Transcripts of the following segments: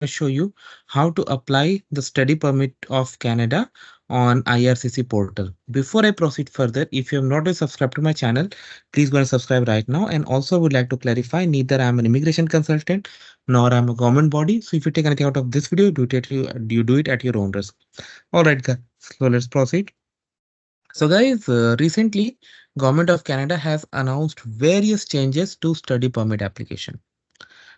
to show you how to apply the study permit of Canada on IRCC portal. Before I proceed further, if you have not yet subscribed to my channel, please go and subscribe right now. And also, I would like to clarify, neither I am an immigration consultant nor I'm a government body. So if you take anything out of this video, you do it at your own risk. All right, guys. So let's proceed. So guys, recently, Government of Canada has announced various changes to study permit application.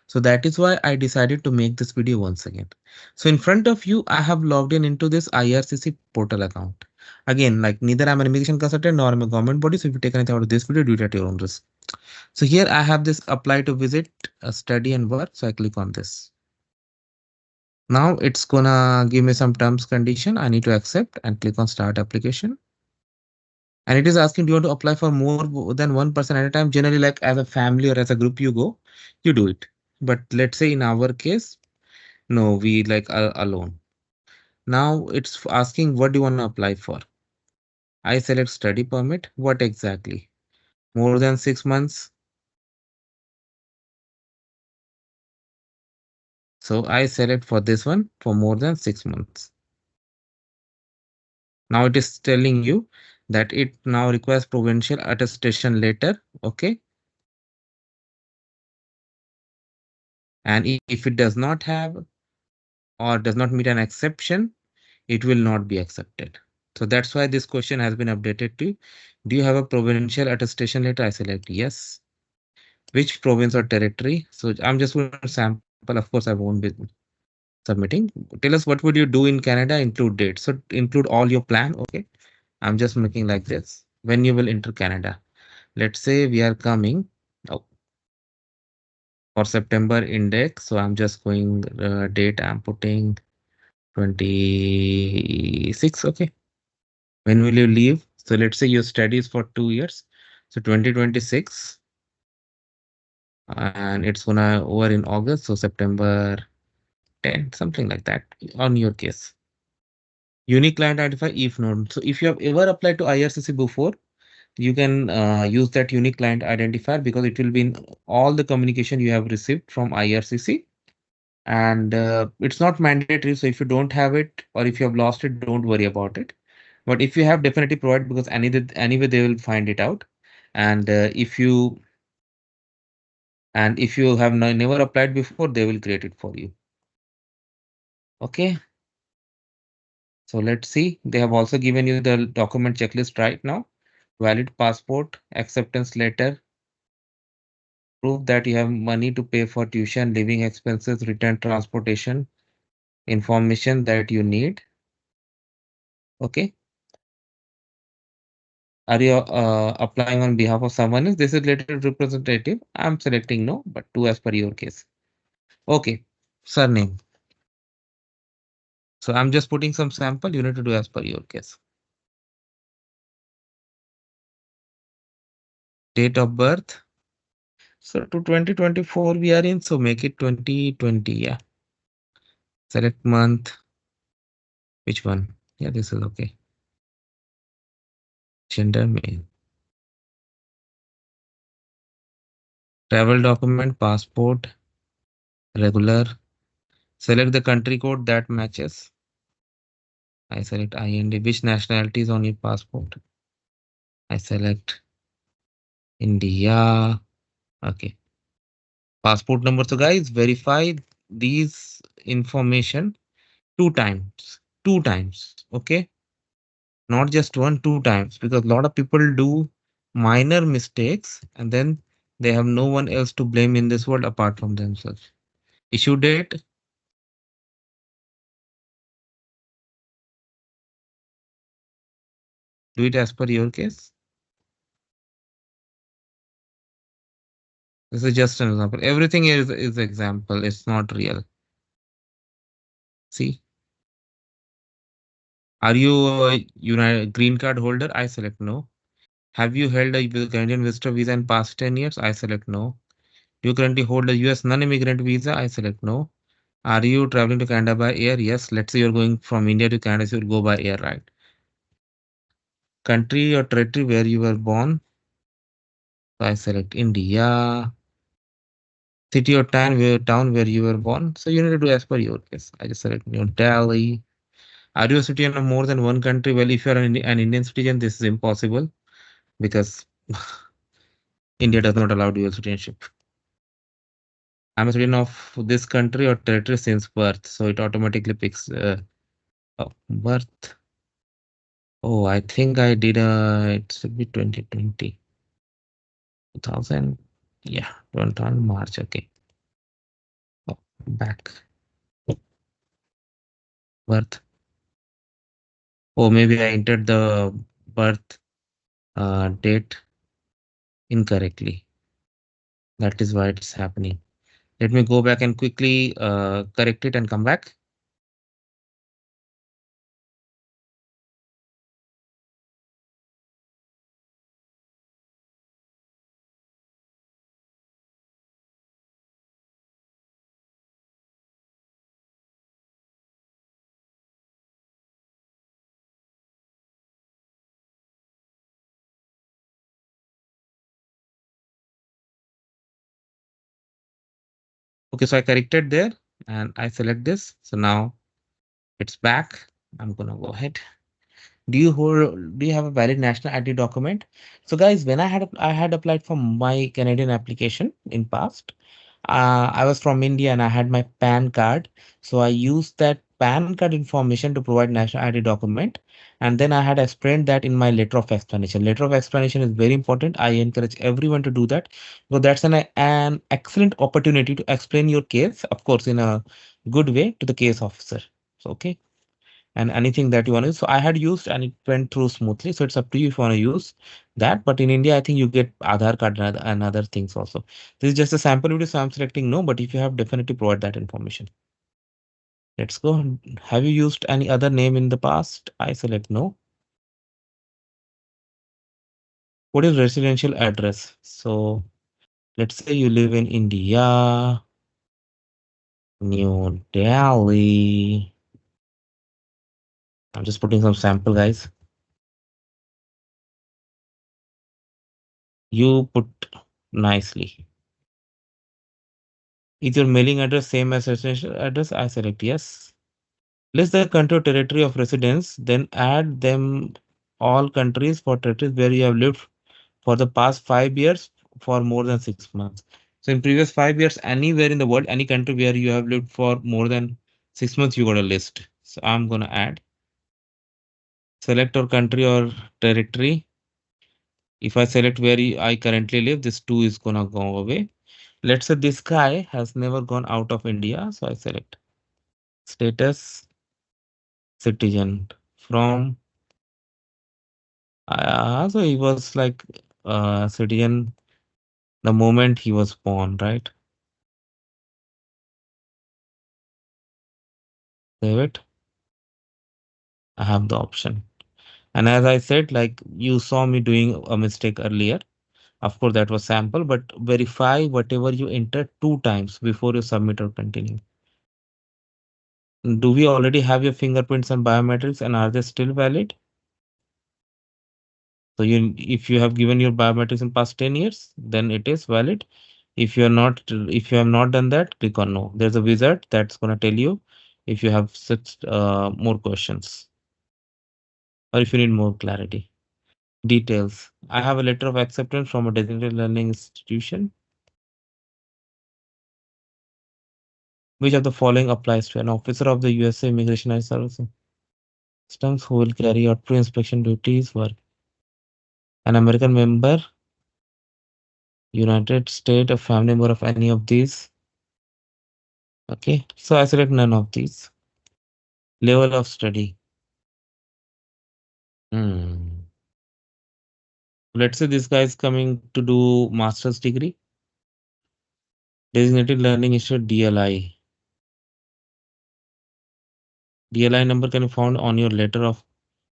So that is why I decided to make this video once again. So in front of you, I have logged in into this IRCC portal account. Again, like neither I'm an immigration consultant nor I'm a government body. So if you take anything out of this video, do it at your own risk. So here I have this apply to visit, study and work. So I click on this. Now it's gonna give me some terms condition. I need to accept and click on start application. And it is asking, do you want to apply for more than one person at a time? Generally, like as a family or as a group, you go, you do it. But let's say in our case, no, we like alone. Now it's asking, what do you want to apply for? I select study permit. What exactly? More than 6 months. So I select for this one for more than 6 months. Now it is telling you that it now requires provincial attestation letter. Okay. And if it does not have or does not meet an exception, it will not be accepted. So that's why this question has been updated to, do you have a provincial attestation letter? I select yes. Which province or territory? So I'm just going to sample. Of course, I won't be submitting. Tell us what would you do in Canada, include date. So include all your plan. Okay. I'm just making like this. When you will enter Canada. Let's say we are coming oh, for September index. So I'm just going date. I'm putting 26. Okay. When will you leave? So let's say your studies for 2 years. So 2026, and it's gonna over in August. So September 10, something like that on your case. Unique client identifier if not. So if you have ever applied to IRCC before, you can use that unique client identifier because it will be in all the communication you have received from IRCC. And it's not mandatory. So if you don't have it or if you have lost it, don't worry about it. But if you have, definitely provide because anyway they will find it out. And if you have never applied before, they will create it for you. Okay. So let's see. They have also given you the document checklist right now. Valid passport, acceptance letter, proof that you have money to pay for tuition, living expenses, return transportation, information that you need. Okay. Are you applying on behalf of someone else? This is related representative. I'm selecting no, but two as per your case. Okay. Surname. So I'm just putting some sample. You need to do as per your case. Date of birth. So to 2024 we are in. So make it 2020. Yeah. Select month. Which one? Yeah, this is okay. Gender male. Travel document, passport, regular. Select the country code that matches. I select IND. Which nationality is on your passport? I select India. Okay. Passport number. So guys, verify these information two times. Two times. Okay. Not just one, two times. Because a lot of people do minor mistakes and then they have no one else to blame in this world apart from themselves. Issue date. Do it as per your case. This is just an example. Everything is example. It's not real. See, are you a United green card holder? I select no. Have you held a Canadian visitor visa in past 10 years? I select no. Do you currently hold a US non-immigrant visa? I select no. Are you traveling to Canada by air? Yes. Let's say you're going from India to Canada, so you'll go by air, right? Country or territory where you were born. So I select India. City or town where you were born. So you need to do as per your case. I just select New Delhi. Are you a citizen of more than one country? Well, if you're an Indian citizen, this is impossible because India does not allow dual citizenship. I'm a citizen of this country or territory since birth, so it automatically picks birth. Oh, I think I did. It should be 2020, 2000. Yeah, 21 March. Okay, oh, back birth. Oh, maybe I entered the birth date incorrectly. That is why it's happening. Let me go back and quickly correct it and come back. Okay, so I corrected there and I select this. So now it's back. I'm gonna go ahead. Do you have a valid national ID document? So guys, when I had applied for my Canadian application in past, I was from India and I had my PAN card. So I used that PAN card information to provide national ID document. And then I had explained that in my letter of explanation. Letter of explanation is very important. I encourage everyone to do that because that's an excellent opportunity to explain your case, of course, in a good way to the case officer. So, okay, and anything that you want to use. So I had used and it went through smoothly. So it's up to you if you want to use that. But in India, I think you get Aadhaar card and other things also. This is just a sample video, so I'm selecting no, but if you have, definitely provide that information. Let's go. Have you used any other name in the past? I select no. What is residential address? So let's say you live in India, New Delhi. I'm just putting some sample, guys. You put nicely. Is your mailing address same as residential address? I select yes. List the country or territory of residence, then add them all countries for territories where you have lived for the past 5 years for more than 6 months. So in previous 5 years, anywhere in the world, any country where you have lived for more than 6 months, you got a list. So I'm gonna add select or country or territory. If I select where I currently live, this two is gonna go away. Let's say this guy has never gone out of India, so I select status citizen from so he was like citizen the moment he was born, right? Save it. I have the option. And as I said, like you saw me doing a mistake earlier. Of course, that was sample, but verify whatever you enter two times before you submit or continue. Do we already have your fingerprints and biometrics and are they still valid? So if you have given your biometrics in past 10 years, then it is valid. If you have not done that, click on no. There's a wizard that's gonna tell you if you have such more questions or if you need more clarity. Details. I have a letter of acceptance from a designated learning institution. Which of the following applies to an officer of the USA Immigration and Services Customs who will carry out pre-inspection duties work? An American member, United States, a family member of any of these. Okay, so I select none of these. Level of study. Hmm. Let's say this guy is coming to do master's degree. Designated Learning Institute DLI. DLI number can be found on your letter of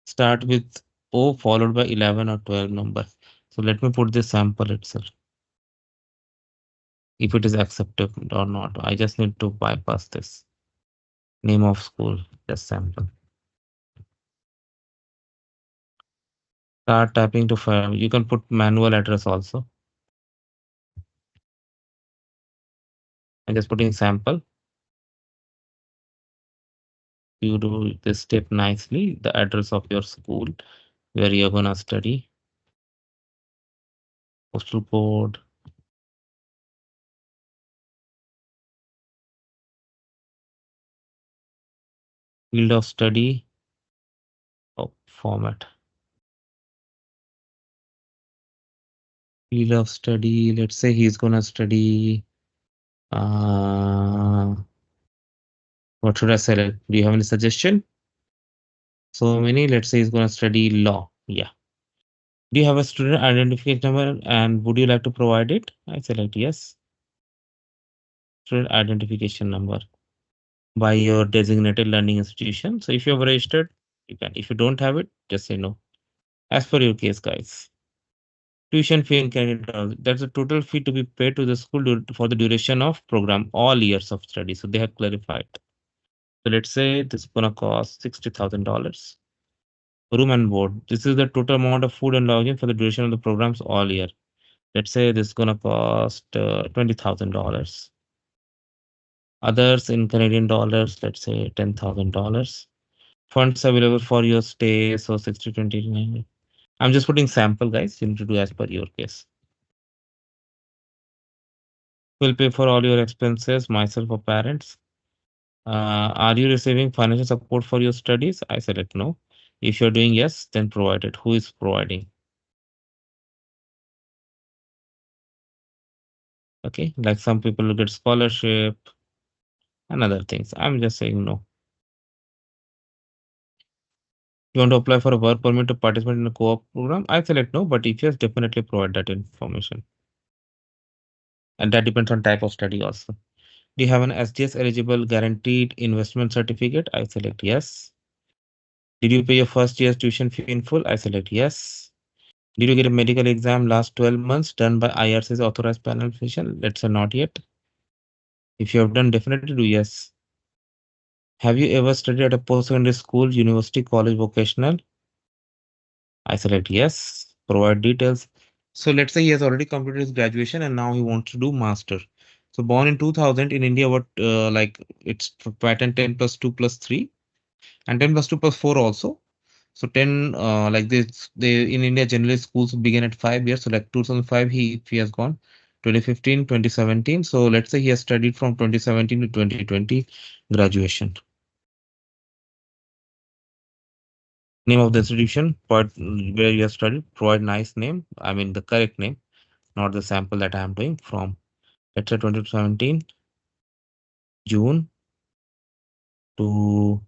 start with O followed by 11 or 12 number. So let me put this sample itself. If it is accepted or not. I just need to bypass this. Name of school, just sample. Start typing to file. You can put manual address also. I'm just putting sample. You do this step nicely, the address of your school where you're gonna study, postal code, field of study, format. Field of study, let's say he's gonna study, uh, what should I select? Do you have any suggestion? So many, let's say he's gonna study law. Yeah. Do you have a student identification number and would you like to provide it? I select yes. Student identification number by your designated learning institution. So if you have registered, you can. If you don't have it, just say no. As per your case, guys. Tuition fee in Canada, that's the total fee to be paid to the school for the duration of program, all years of study. So they have clarified. So let's say this is gonna cost $60,000. Room and board. This is the total amount of food and lodging for the duration of the programs all year. Let's say this is gonna cost $20,000. Others in Canadian dollars, let's say $10,000. Funds available for your stay, so 60, 20. I'm just putting sample, guys. You need to do as per your case. Will pay for all your expenses, myself or parents. Are you receiving financial support for your studies? I select no. If you're doing yes, then provide it. Who is providing? Okay, like some people will get scholarship and other things. I'm just saying no. You want to apply for a work permit to participate in a co-op program? I select no, but if yes, definitely provide that information. And that depends on type of study also. Do you have an SDS eligible guaranteed investment certificate? I select yes. Did you pay your first year's tuition fee in full? I select yes. Did you get a medical exam last 12 months done by IRC's authorized panel physician? Let's say not yet. If you have done, definitely do yes. Have you ever studied at a post-secondary school, university, college, vocational? I select yes. Provide details. So let's say he has already completed his graduation and now he wants to do master. So born in 2000 in India, what like it's pattern 10 plus 2 plus 3 and 10 plus 2 plus 4 also. So 10 like this they in India generally schools begin at 5 years. So like 2005 he has gone 2015 2017. So let's say he has studied from 2017 to 2020 graduation. Name of the institution, but where you have studied, provide nice name. I mean the correct name, not the sample that I am doing from. Let's say 2017 June to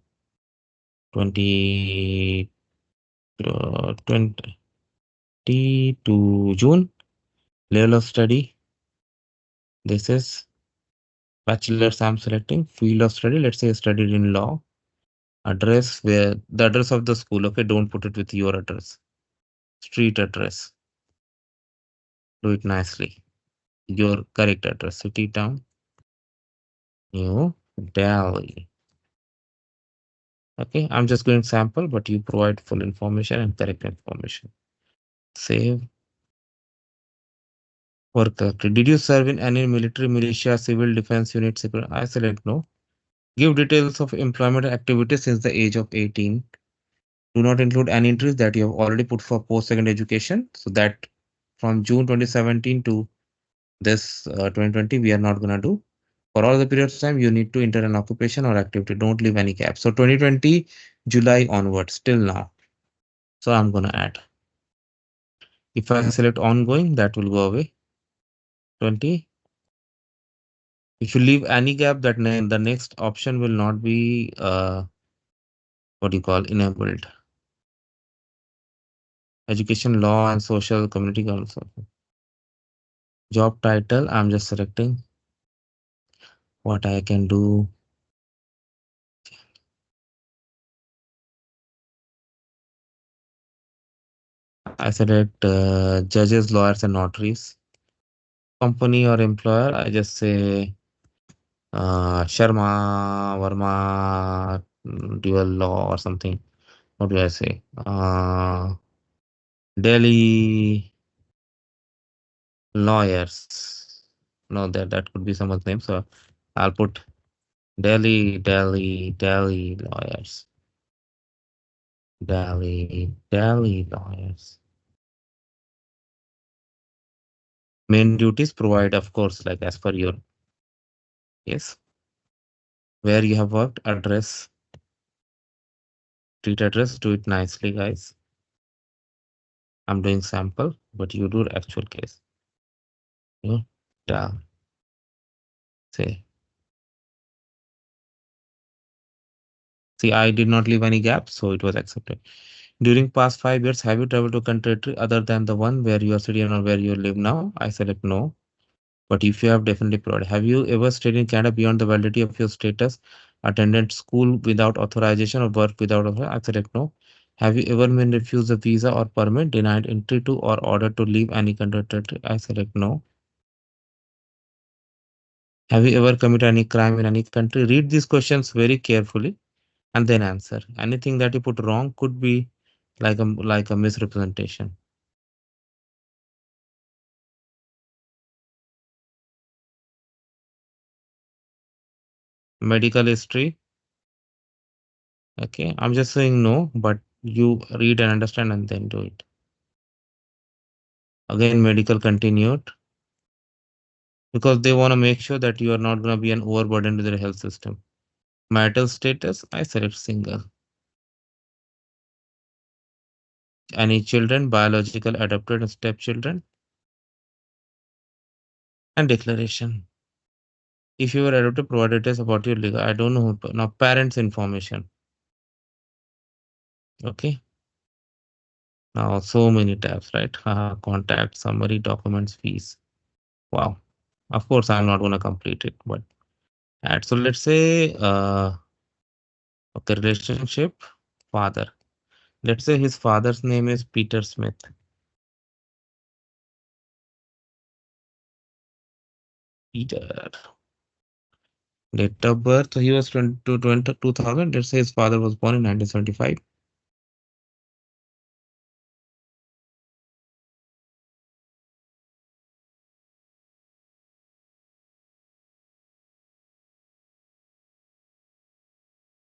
20 20 to June. Level of study. This is bachelor's I'm selecting. Field of study, let's say I studied in law. Address, where the address of the school, okay, don't put it with your address. Street address, do it nicely. Your correct address, city, town, New Delhi. Okay, I'm just going sample, but you provide full information and correct information. Save. Work correctly. Did you serve in any military, militia, civil defense unit? I select no. Give details of employment activities since the age of 18. Do not include any entries that you have already put for post-secondary education. So that from June 2017 to this 2020, we are not going to do. For all the periods of time, you need to enter an occupation or activity. Don't leave any gaps. So 2020, July onwards, till now. So I'm going to add. If I select ongoing, that will go away. 20. If you leave any gap, that the next option will not be what do you call enabled. Education, law, and social community also. Job title, I'm just selecting what I can do. I select judges, lawyers, and notaries. Company or employer, I just say Sharma, Verma, dual law or something. What do I say? Delhi lawyers. No, that could be someone's name. So I'll put Delhi lawyers. Delhi lawyers. Main duties provide, of course, like as per your, yes, where you have worked, address, street address, do it nicely, guys. I'm doing sample, but you do actual case. You tell, say. See, I did not leave any gaps, so it was accepted. During past 5 years, have you traveled to a country other than the one where you are sitting or where you live now? I select no. But if you have, definitely provided. Have you ever stayed in Canada beyond the validity of your status, attended school without authorization or work without authorization? I select no. Have you ever been refused a visa or permit, denied entry to or ordered to leave any country? I select no. Have you ever committed any crime in any country? Read these questions very carefully and then answer. Anything that you put wrong could be like a misrepresentation. Medical history. Okay, I'm just saying no, but you read and understand and then do it. Again, medical continued because they want to make sure that you are not going to be an overburden to their health system. Marital status, I select single. Any children, biological, adopted, and stepchildren, and declaration. If you were adopted, provide details about your legal. I don't know who, now parents' information. Okay. Now so many tabs, right? Contact, summary, documents, fees. Wow. Of course, I'm not going to complete it, but add. So let's say, okay, relationship, father. Let's say his father's name is Peter Smith. Peter. Date of birth, he was 2000. Let's say his father was born in 1975.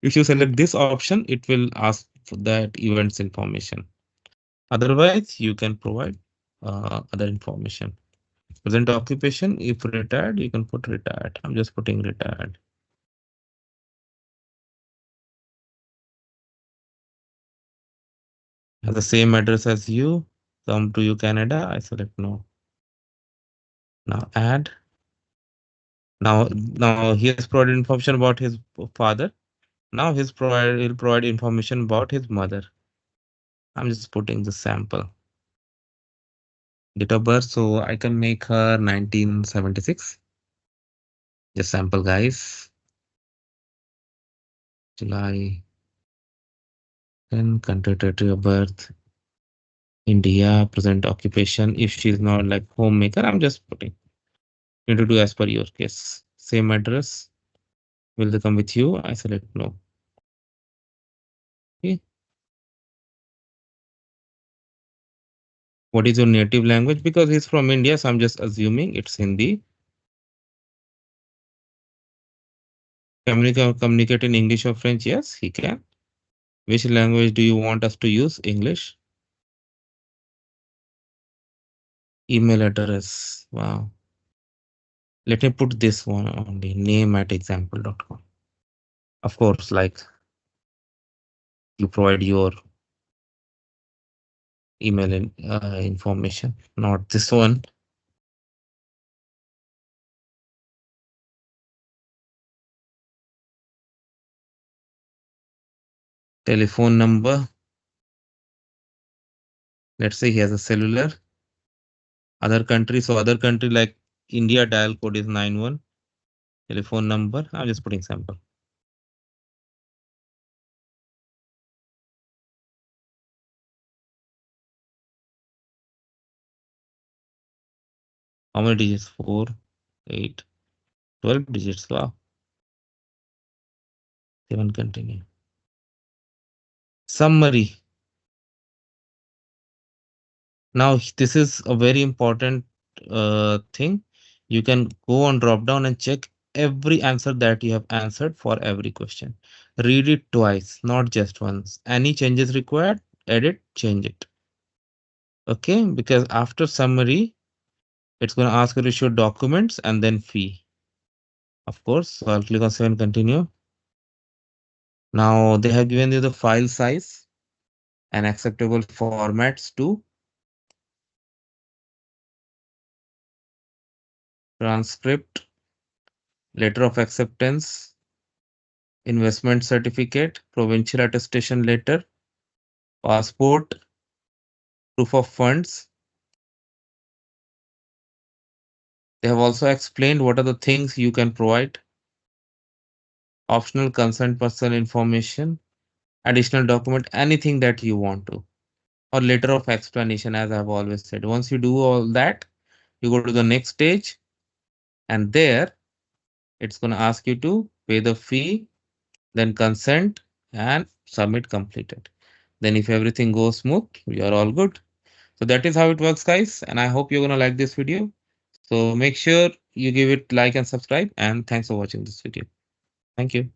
If you select this option, it will ask for that events information. Otherwise, you can provide other information. Present occupation, if retired, you can put retired. I'm just putting retired. Has the same address as you, come to you, Canada. I select no. Now add. Now he has provided information about his father. Now he'll provide information about his mother. I'm just putting the sample. Date of birth, so I can make her 1976. Just sample, guys. July 10, country, territory of birth, India, present occupation. If she's not like homemaker, I'm just putting. You need to do as per your case. Same address. Will they come with you? I select no. Okay. What is your native language? Because he's from India, so I'm just assuming it's Hindi. Communicate in English or French? Yes, he can. Which language do you want us to use? English. Email address. Wow. Let me put this one only, name@example.com. Of course, like you provide your email information, not this one. Telephone number. Let's say he has a cellular. Other country, so other country like India, dial code is 91. Telephone number. I'm just putting sample. How many digits? 4, 8, 12 digits. Wow. 7, continue. Summary. Now, this is a very important thing. You can go on drop down and check every answer that you have answered for every question. Read it twice, not just once. Any changes required, edit, change it. Okay, because after summary, it's going to ask you to show documents and then fee. Of course, so I'll click on save and continue. Now they have given you the file size and acceptable formats too. Transcript, letter of acceptance, investment certificate, provincial attestation letter, passport, proof of funds. They have also explained what are the things you can provide, optional consent personal information, additional document, anything that you want to, or letter of explanation, as I've always said. Once you do all that, you go to the next stage, and there it's going to ask you to pay the fee, then consent and submit completed. Then if everything goes smooth, you are all good. So that is how it works, guys. And I hope you're gonna like this video. So make sure you give it like and subscribe. And thanks for watching this video. Thank you.